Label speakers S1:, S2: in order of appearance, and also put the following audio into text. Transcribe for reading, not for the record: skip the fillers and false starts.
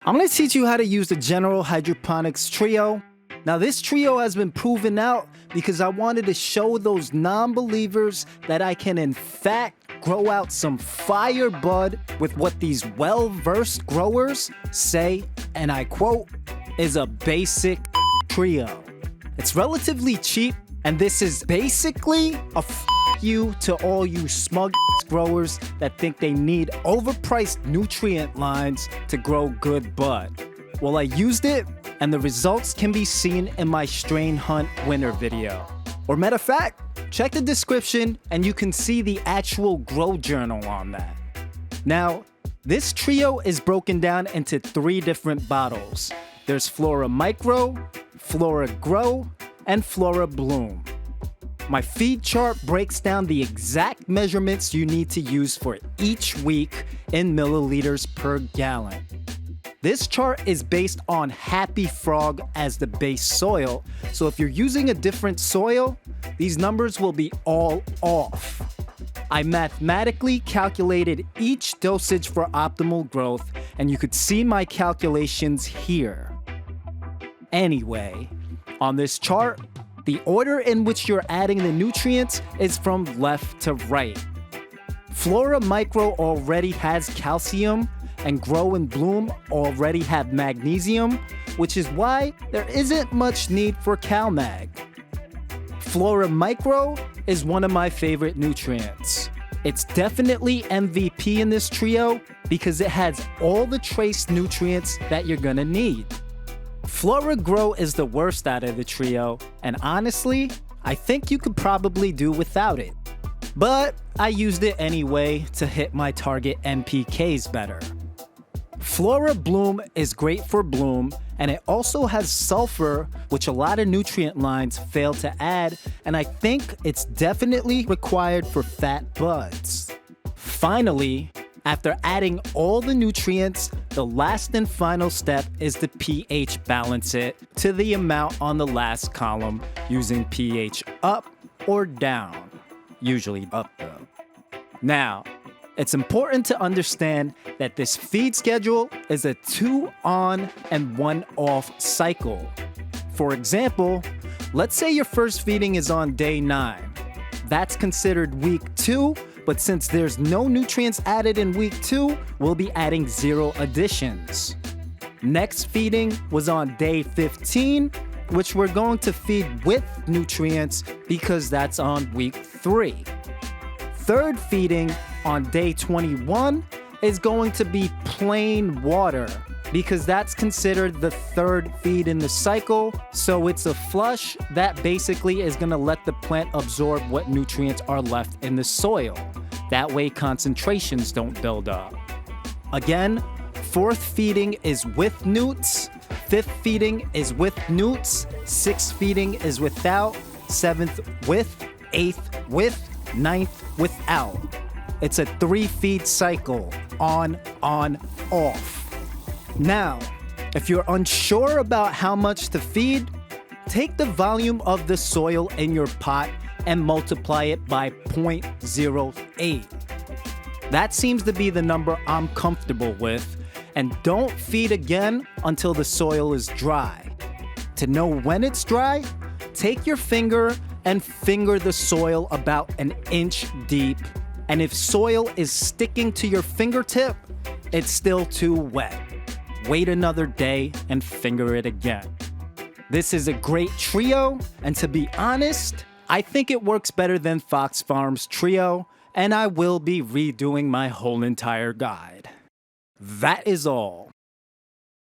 S1: I'm going to teach you how to use the General Hydroponics Trio. Now this trio has been proven out because I wanted to show those non-believers that I can in fact grow out some fire bud with what these well-versed growers say, and I quote, is a basic trio. It's relatively cheap, and this is basically a you to all you smug growers that think they need overpriced nutrient lines to grow good bud. Well, I used it, and the results can be seen in my strain hunt winter video. Or matter of fact, check the description and you can see the actual grow journal on that. Now, this trio is broken down into 3 different bottles. There's Flora Micro, Flora Grow, and Flora Bloom. My feed chart breaks down the exact measurements you need to use for each week in milliliters per gallon. This chart is based on Happy Frog as the base soil, so if you're using a different soil, these numbers will be all off. I mathematically calculated each dosage for optimal growth, and you could see my calculations here. Anyway, on this chart, the order in which you're adding the nutrients is from left to right. Flora Micro already has calcium, and Grow and Bloom already have magnesium, which is why there isn't much need for CalMag. Flora Micro is one of my favorite nutrients. It's definitely MVP in this trio because it has all the trace nutrients that you're gonna need. Flora Grow is the worst out of the trio, and honestly, I think you could probably do without it. But I used it anyway to hit my target NPKs better. Flora Bloom is great for bloom, and it also has sulfur, which a lot of nutrient lines fail to add, and I think it's definitely required for fat buds. Finally, after adding all the nutrients, the last and final step is to pH balance it to the amount on the last column using pH up or down, usually up though. Now, it's important to understand that this feed schedule is a 2 on and 1 off cycle. For example, let's say your first feeding is on day 9. That's considered week 2, but since there's no nutrients added in week 2, we'll be adding 0 additions. Next feeding was on day 15, which we're going to feed with nutrients because that's on week 3. Third feeding on day 21 is going to be plain water because that's considered the 3rd feed in the cycle, so it's a flush that basically is going to let the plant absorb what nutrients are left in the soil. That way concentrations don't build up. Again, 4th feeding is with newts, 5th feeding is with newts, 6th feeding is without, 7th with, 8th with, 9th without. It's a 3 feed cycle, on, off. Now, if you're unsure about how much to feed, take the volume of the soil in your pot and multiply it by 0.08. That seems to be the number I'm comfortable with, and don't feed again until the soil is dry. To know when it's dry, take your finger and finger the soil about an inch deep, and if soil is sticking to your fingertip, it's still too wet. Wait another day and finger it again. This is a great trio, and to be honest, I think it works better than Fox Farms Trio, and I will be redoing my whole entire guide. That is all.